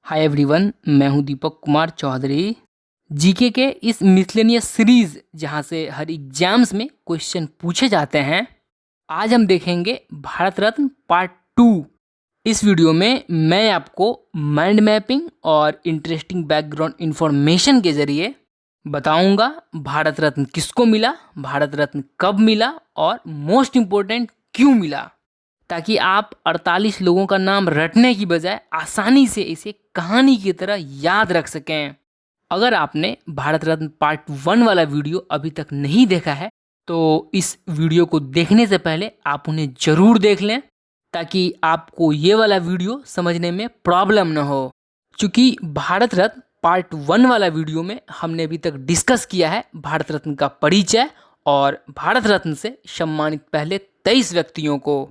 Hi everyone, मैं हूं Deepak Kumar Chaudhary. GK के इस मिसलेनियस सीरीज जहां से हर एग्जाम्स में क्वेश्चन पूछे जाते हैं, आज हम देखेंगे भारत रत्न पार्ट 2। इस वीडियो में मैं आपको माइंड मैपिंग और इंटरेस्टिंग बैकग्राउंड इंफॉर्मेशन के जरिए बताऊंगा भारत रत्न किसको मिला, भारत रत्न कब मिला और मोस्ट इम्पोर्टेंट क्यों मिला, ताकि आप 48 लोगों का नाम रटने की बजाय आसानी से इसे कहानी की तरह याद रख सकें। अगर आपने भारत रत्न पार्ट 1 वाला वीडियो अभी तक नहीं देखा है तो इस वीडियो को देखने से पहले आप उन्हें जरूर देख लें, ताकि आपको ये वाला वीडियो समझने में प्रॉब्लम न हो। क्योंकि भारत रत्न पार्ट 1 वाला वीडियो में हमने अभी तक डिस्कस किया है भारत रत्न का परिचय और भारत रत्न से सम्मानित पहले 23 व्यक्तियों को।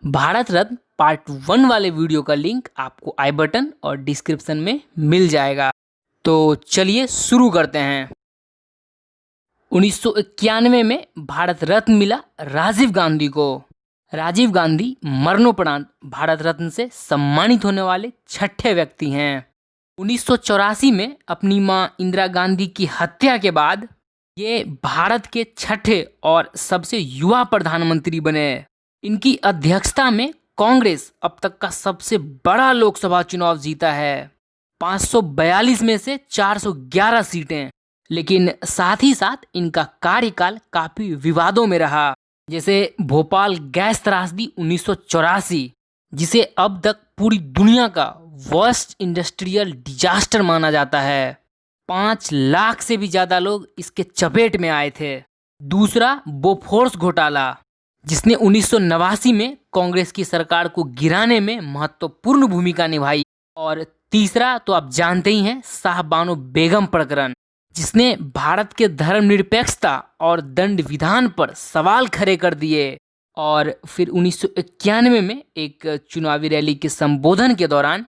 भारत रत्न पार्ट 1 वाले वीडियो का लिंक आपको आई बटन और डिस्क्रिप्शन में मिल जाएगा। तो चलिए शुरू करते हैं। 1991 में भारत रत्न मिला राजीव गांधी को। राजीव गांधी मरणोपरांत भारत रत्न से सम्मानित होने वाले छठे व्यक्ति हैं। 1984 में अपनी मां इंदिरा गांधी की हत्या के बाद ये भारत के छठे और सबसे युवा प्रधानमंत्री बने। इनकी अध्यक्षता में कांग्रेस अब तक का सबसे बड़ा लोकसभा चुनाव जीता है, 542 में से 411 सीटें। लेकिन साथ ही साथ इनका कार्यकाल काफी विवादों में रहा, जैसे भोपाल गैस त्रासदी 1984, जिसे अब तक पूरी दुनिया का वर्स्ट इंडस्ट्रियल डिजास्टर माना जाता है। 5 लाख से भी ज्यादा लोग इसके चपेट में आए थे। दूसरा, बोफोर्स घोटाला, जिसने 1989 में कांग्रेस की सरकार को गिराने में महत्वपूर्ण भूमिका निभाई। और तीसरा तो आप जानते ही हैं, शाहबानो बेगम प्रकरण, जिसने भारत के धर्मनिरपेक्षता और दंड विधान पर सवाल खड़े कर दिए। और फिर 1991 में एक चुनावी रैली के संबोधन के दौरान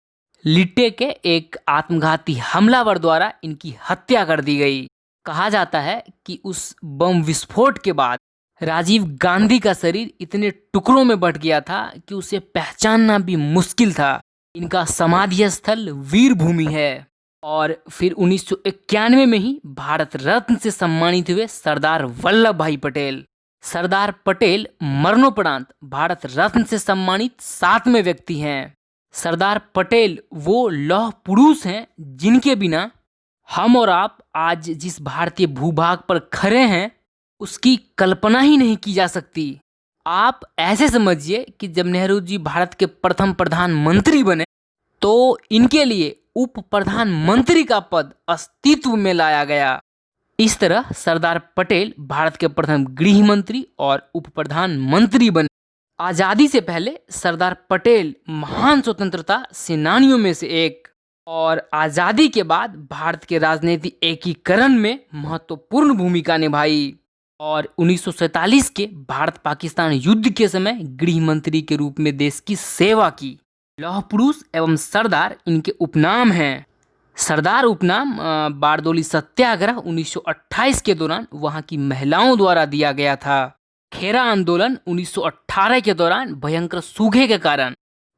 लिट्टे के एक आत्मघाती हमलावर द्वारा इनकी हत्या कर दी गई। कहा जाता है कि उस बम विस्फोट के बाद राजीव गांधी का शरीर इतने टुकड़ों में बंट गया था कि उसे पहचानना भी मुश्किल था। इनका समाधि स्थल वीर भूमि है। और फिर 1991 में ही भारत रत्न से सम्मानित हुए सरदार वल्लभ भाई पटेल। सरदार पटेल मरणोपरांत भारत रत्न से सम्मानित 7वें व्यक्ति हैं। सरदार पटेल वो लौह पुरुष हैं जिनके बिना हम और आप आज जिस भारतीय भूभाग पर खड़े हैं उसकी कल्पना ही नहीं की जा सकती। आप ऐसे समझिए कि जब नेहरू जी भारत के प्रथम प्रधानमंत्री बने तो इनके लिए उप प्रधानमंत्री का पद अस्तित्व में लाया गया। इस तरह सरदार पटेल भारत के प्रथम गृह मंत्री और उप प्रधानमंत्री बने। आजादी से पहले सरदार पटेल महान स्वतंत्रता सेनानियों में से एक, और आजादी के बाद भारत के राजनीतिक एकीकरण में महत्वपूर्ण भूमिका निभाई। और 1947 के भारत पाकिस्तान युद्ध के समय गृह मंत्री के रूप में देश की सेवा की। लौह पुरुष एवं सरदार इनके उपनाम हैं। सरदार उपनाम बारदोली सत्याग्रह 1928 के दौरान वहां की महिलाओं द्वारा दिया गया था। खेरा आंदोलन 1918 के दौरान भयंकर सूखे के कारण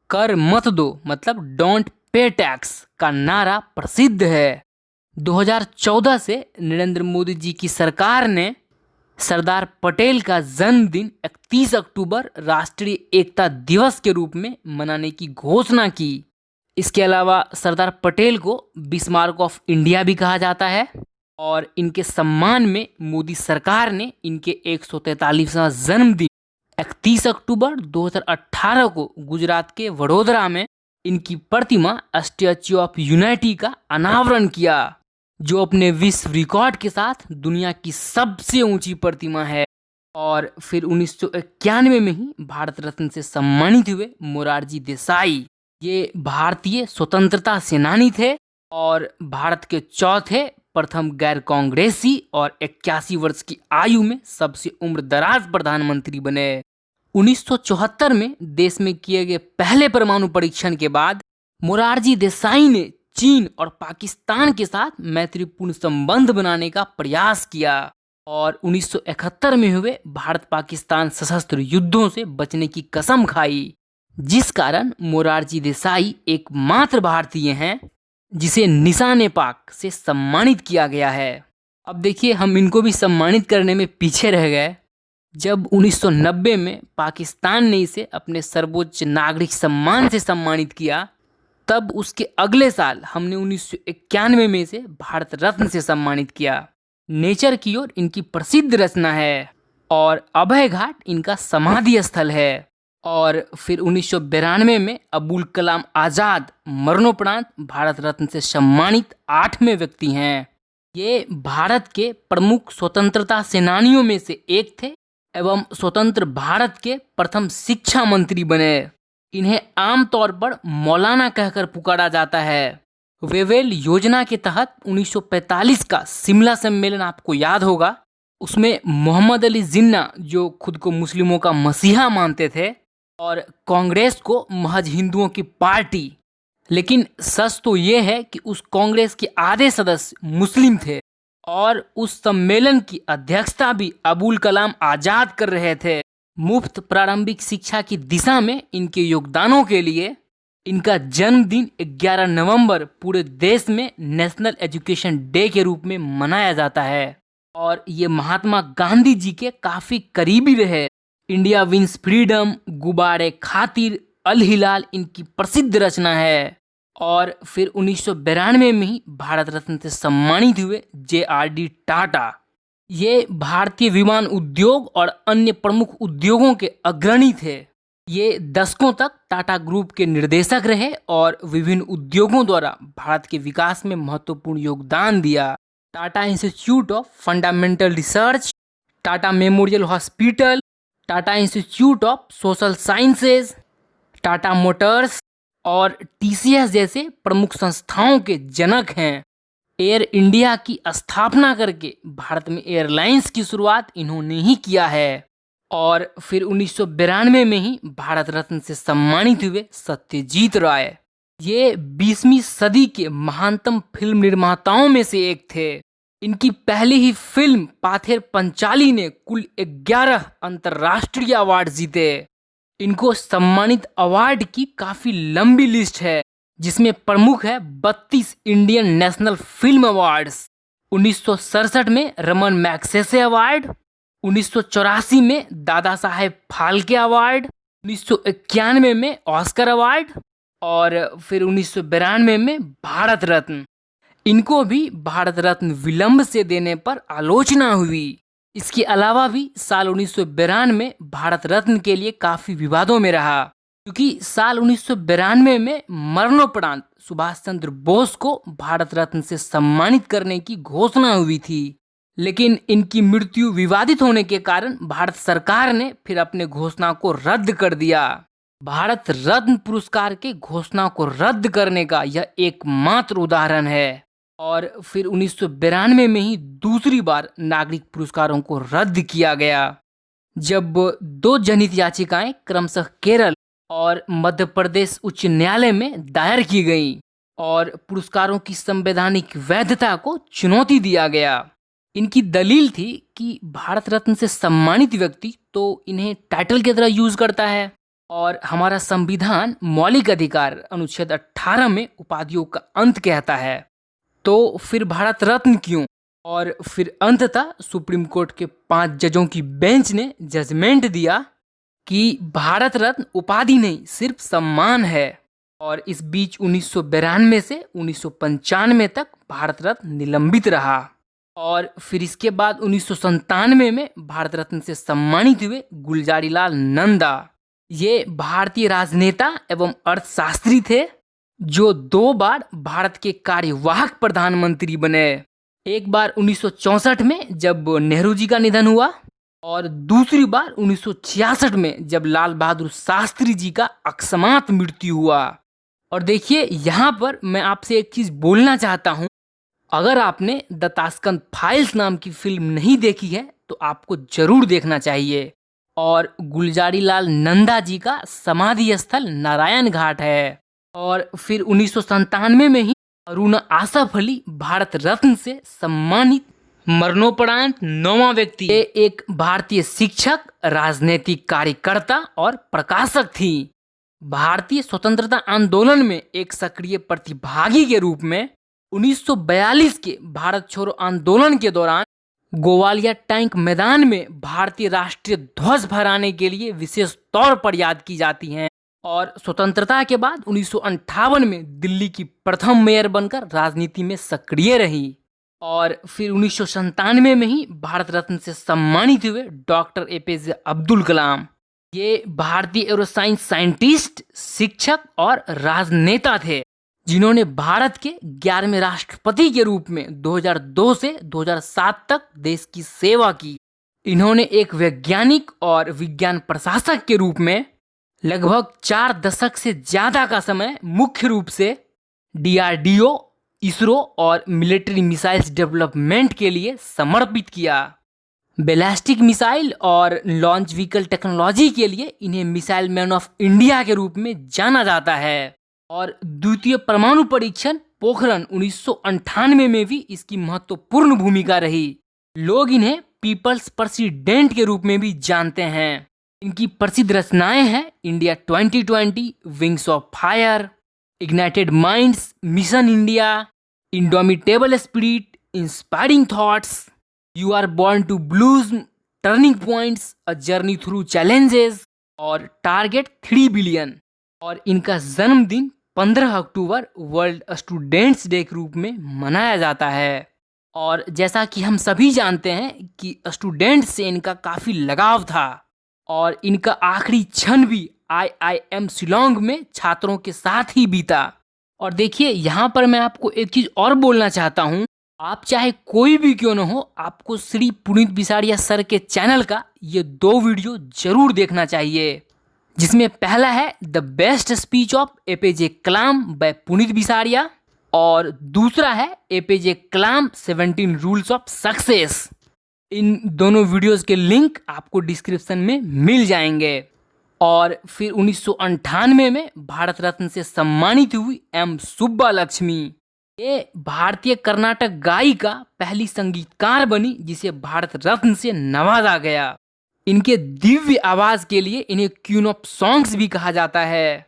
कर मत दो मतलब डोंट पे टैक्स का नारा प्रसिद्ध है। 2014 से नरेंद्र मोदी जी की सरकार ने सरदार पटेल का जन्मदिन 31 अक्टूबर राष्ट्रीय एकता दिवस के रूप में मनाने की घोषणा की। इसके अलावा सरदार पटेल को बिस्मार्क ऑफ इंडिया भी कहा जाता है। और इनके सम्मान में मोदी सरकार ने इनके 143वां जन्मदिन 31 अक्टूबर 2018 को गुजरात के वडोदरा में इनकी प्रतिमा स्टैच्यू ऑफ यूनिटी का अनावरण किया, जो अपने विश्व रिकॉर्ड के साथ दुनिया की सबसे ऊंची प्रतिमा है। और फिर 1991 में ही भारत रत्न से सम्मानित हुए मोरारजी देसाई। ये भारतीय स्वतंत्रता सेनानी थे और भारत के चौथे प्रथम गैर कांग्रेसी और 81 वर्ष की आयु में सबसे उम्रदराज प्रधानमंत्री बने। 1974 में देश में किए गए पहले परमाणु परीक्षण के बाद मोरारजी देसाई ने चीन और पाकिस्तान के साथ मैत्रीपूर्ण संबंध बनाने का प्रयास किया। और 1971 में हुए भारत पाकिस्तान सशस्त्र युद्धों से बचने की कसम खाई, जिस कारण मोरारजी देसाई एकमात्र भारतीय हैं जिसे निशान पाक से सम्मानित किया गया है। अब देखिए, हम इनको भी सम्मानित करने में पीछे रह गए। जब 1990 में पाकिस्तान ने इसे अपने सर्वोच्च नागरिक सम्मान से सम्मानित किया, तब उसके अगले साल हमने 1991 में इसे भारत रत्न से सम्मानित किया। नेचर की ओर इनकी प्रसिद्ध रचना है और अभय घाट इनका समाधि स्थल है। और फिर 1992 में अबुल कलाम आज़ाद मरणोपरांत भारत रत्न से सम्मानित 8वें व्यक्ति हैं। ये भारत के प्रमुख स्वतंत्रता सेनानियों में से एक थे एवं स्वतंत्र भारत के प्रथम शिक्षा मंत्री बने। इन्हें आमतौर पर मौलाना कहकर पुकारा जाता है। वेवेल योजना के तहत 1945 का शिमला सम्मेलन आपको याद होगा। उसमें मोहम्मद अली जिन्ना, जो खुद को मुस्लिमों का मसीहा मानते थे, और कांग्रेस को महज हिंदुओं की पार्टी। लेकिन सच तो ये है कि उस कांग्रेस के आधे सदस्य मुस्लिम थे और उस सम्मेलन की अध्यक्षता भी अबुल कलाम आजाद कर रहे थे। मुफ्त प्रारंभिक शिक्षा की दिशा में इनके योगदानों के लिए इनका जन्मदिन 11 नवंबर पूरे देश में नेशनल एजुकेशन डे के रूप में मनाया जाता है। और ये महात्मा गांधी जी के काफी करीबी रहे। इंडिया विंस फ्रीडम, गुब्बारे खातिर, अल हिलाल इनकी प्रसिद्ध रचना है। और फिर 1992 में ही भारत रत्न से सम्मानित हुए JRD टाटा। ये भारतीय विमान उद्योग और अन्य प्रमुख उद्योगों के अग्रणी थे। ये दशकों तक टाटा ग्रुप के निर्देशक रहे और विभिन्न उद्योगों द्वारा भारत के विकास में महत्वपूर्ण योगदान दिया। Tata institute of fundamental research, Tata memorial hospital, Tata institute of social sciences, Tata Motors और TCS जैसे प्रमुख संस्थाओं के जनक हैं। एयर इंडिया की स्थापना करके भारत में एयरलाइंस की शुरुआत इन्होंने ही किया है। और फिर 1992 में ही भारत रत्न से सम्मानित हुए सत्यजीत राय। ये 20वीं सदी के महानतम फिल्म निर्माताओं में से एक थे। इनकी पहली ही फिल्म पाथेर पंचाली ने कुल 11 अंतर्राष्ट्रीय अवार्ड जीते। इनको सम्मानित अवार्ड की काफी लंबी लिस्ट है, जिसमें प्रमुख है 32 इंडियन नेशनल फिल्म अवार्ड्स, 1967 में रमन मैग्सेसे अवार्ड, 1984 में दादा साहेब फाल्के अवार्ड, 1991 में ऑस्कर अवार्ड और फिर 1992 में भारत रत्न। इनको भी भारत रत्न विलंब से देने पर आलोचना हुई। इसके अलावा भी साल 1992 में भारत रत्न के लिए काफी विवादों में रहा, क्योंकि साल 1992 में मरणोपरांत सुभाष चंद्र बोस को भारत रत्न से सम्मानित करने की घोषणा हुई थी। लेकिन इनकी मृत्यु विवादित होने के कारण भारत सरकार ने फिर अपने घोषणा को रद्द कर दिया। भारत रत्न पुरस्कार के घोषणा को रद्द करने का यह एकमात्र उदाहरण है। और फिर 1992 में ही दूसरी बार नागरिक पुरस्कारों को रद्द किया गया, जब 2 जनहित याचिकाएं क्रमशः केरल और मध्य प्रदेश उच्च न्यायालय में दायर की गईं और पुरस्कारों की संवैधानिक वैधता को चुनौती दिया गया। इनकी दलील थी कि भारत रत्न से सम्मानित व्यक्ति तो इन्हें टाइटल की तरह यूज करता है और हमारा संविधान मौलिक अधिकार अनुच्छेद 18 में उपाधियों का अंत कहता है, तो फिर भारत रत्न क्यों? और फिर अंततः सुप्रीम कोर्ट के 5 जजों की बेंच ने जजमेंट दिया कि भारत रत्न उपाधि नहीं, सिर्फ सम्मान है। और इस बीच 1992 से 1995 तक भारत रत्न निलंबित रहा। और फिर इसके बाद 1997 में भारत रत्न से सम्मानित हुए गुलजारीलाल नंदा। ये भारतीय राजनेता एवं अर्थशास्त्री थे, जो 2 बार भारत के कार्यवाहक प्रधानमंत्री बने। एक बार 1964 में जब नेहरू जी का निधन हुआ और दूसरी बार 1966 में जब लाल बहादुर शास्त्री जी का अकस्मात मृत्यु हुआ। और देखिए, यहाँ पर मैं आपसे एक चीज बोलना चाहता हूँ। अगर आपने द ताशकंद फाइल्स नाम की फिल्म नहीं देखी है तो आपको जरूर देखना चाहिए। और गुलजारीलाल नंदा जी का समाधि स्थल नारायण घाट है। और फिर 1997 में ही अरुणा आसफ अली भारत रत्न से सम्मानित मरणोपरांत 9वां व्यक्ति। ये एक भारतीय शिक्षक, राजनीतिक कार्यकर्ता और प्रकाशक थी। भारतीय स्वतंत्रता आंदोलन में एक सक्रिय प्रतिभागी के रूप में 1942 के भारत छोड़ो आंदोलन के दौरान गोवालिया टैंक मैदान में भारतीय राष्ट्रीय ध्वज फहराने के लिए विशेष तौर पर याद की जाती हैं और स्वतंत्रता के बाद 1958 में दिल्ली की प्रथम मेयर बनकर राजनीति में सक्रिय रही और फिर 1997 में ही भारत रत्न से सम्मानित हुए डॉक्टर एपीजे अब्दुल कलाम। ये भारतीय एरोसाइंस साइंटिस्ट, शिक्षक और राजनेता थे जिन्होंने भारत के 11वें राष्ट्रपति के रूप में 2002 से 2007 तक देश की सेवा की। इन्होंने एक वैज्ञानिक और विज्ञान प्रशासक के रूप में लगभग 4 दशक से ज्यादा का समय मुख्य रूप से DRDO, इसरो और मिलिट्री मिसाइल्स डेवलपमेंट के लिए समर्पित किया। बैलिस्टिक मिसाइल और लॉन्च व्हीकल टेक्नोलॉजी के लिए इन्हें मिसाइल मैन ऑफ इंडिया के रूप में जाना जाता है और द्वितीय परमाणु परीक्षण पोखरण 1998 में भी इसकी महत्वपूर्ण भूमिका रही। लोग इन्हें पीपल्स प्रेसिडेंट के रूप में भी जानते हैं। इनकी प्रसिद्ध रचनाएं हैं India 2020, wings of fire, ignited minds, mission India, indomitable spirit, inspiring thoughts, you are born to bloom, turning points, a journey through challenges और टारगेट 3 बिलियन। और इनका जन्मदिन 15 अक्टूबर वर्ल्ड स्टूडेंट्स डे के रूप में मनाया जाता है। और जैसा कि हम सभी जानते हैं कि स्टूडेंट्स से इनका काफ़ी लगाव था और इनका आखिरी क्षण भी IIM शिलोंग में छात्रों के साथ ही बीता। और देखिए, यहाँ पर मैं आपको एक चीज़ और बोलना चाहता हूँ, आप चाहे कोई भी क्यों न हो, आपको श्री पुनीत बिसारिया सर के चैनल का ये 2 वीडियो जरूर देखना चाहिए, जिसमें पहला है the best speech of APJ Kalam by Puneet Bisaria और दूसरा है APJ Kalam 17 rules of success. इन दोनों वीडियोस के लिंक आपको डिस्क्रिप्शन में मिल जाएंगे। और फिर 1998 में भारत रत्न से सम्मानित हुई M सुब्बालक्ष्मी। ये भारतीय कर्नाटक गायिका पहली संगीतकार बनी जिसे भारत रत्न से नवाजा गया। इनके दिव्य आवाज के लिए इन्हें क्वीन ऑफ सॉन्ग्स भी कहा जाता है।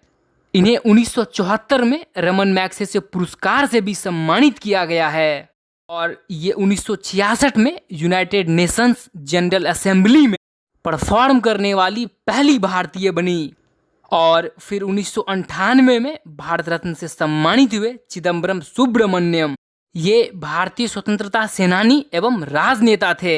इन्हें 1974 में रमन मैग्सेसे पुरस्कार से भी सम्मानित किया गया है और ये 1966 में यूनाइटेड नेशंस जनरल असेंबली में परफॉर्म करने वाली पहली भारतीय बनी। और फिर 1998 में भारत रत्न से सम्मानित हुए चिदम्बरम सुब्रमण्यम। ये भारतीय स्वतंत्रता सेनानी एवं राजनेता थे।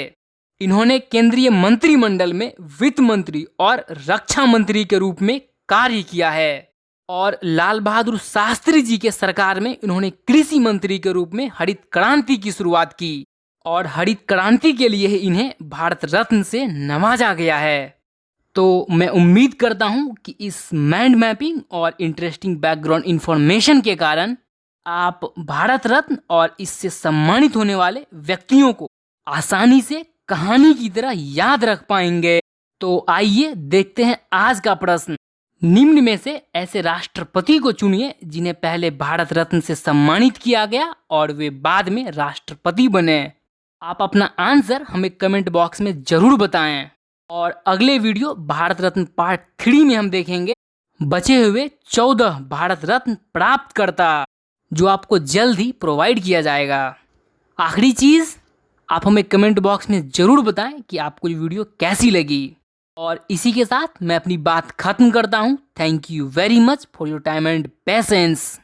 इन्होंने केंद्रीय मंत्रिमंडल में वित्त मंत्री और रक्षा मंत्री के रूप में कार्य किया है और लाल बहादुर शास्त्री जी के सरकार में इन्होंने कृषि मंत्री के रूप में हरित क्रांति की शुरुआत की और हरित क्रांति के लिए इन्हें भारत रत्न से नवाजा गया है। तो मैं उम्मीद करता हूं कि इस माइंड मैपिंग और इंटरेस्टिंग बैकग्राउंड इंफॉर्मेशन के कारण आप भारत रत्न और इससे सम्मानित होने वाले व्यक्तियों को आसानी से कहानी की तरह याद रख पाएंगे। तो आइए देखते हैं आज का प्रश्न। निम्न में से ऐसे राष्ट्रपति को चुनिए जिन्हें पहले भारत रत्न से सम्मानित किया गया और वे बाद में राष्ट्रपति बने। आप अपना आंसर हमें कमेंट बॉक्स में जरूर बताएं और अगले वीडियो भारत रत्न पार्ट 3 में हम देखेंगे बचे हुए 14 भारत रत्न प्राप्त करता, जो आपको जल्द ही प्रोवाइड किया जाएगा। आखिरी चीज, आप हमें कमेंट बॉक्स में जरूर बताएं कि आपको ये वीडियो कैसी लगी। और इसी के साथ मैं अपनी बात खत्म करता हूं। Thank you very much for your time and patience.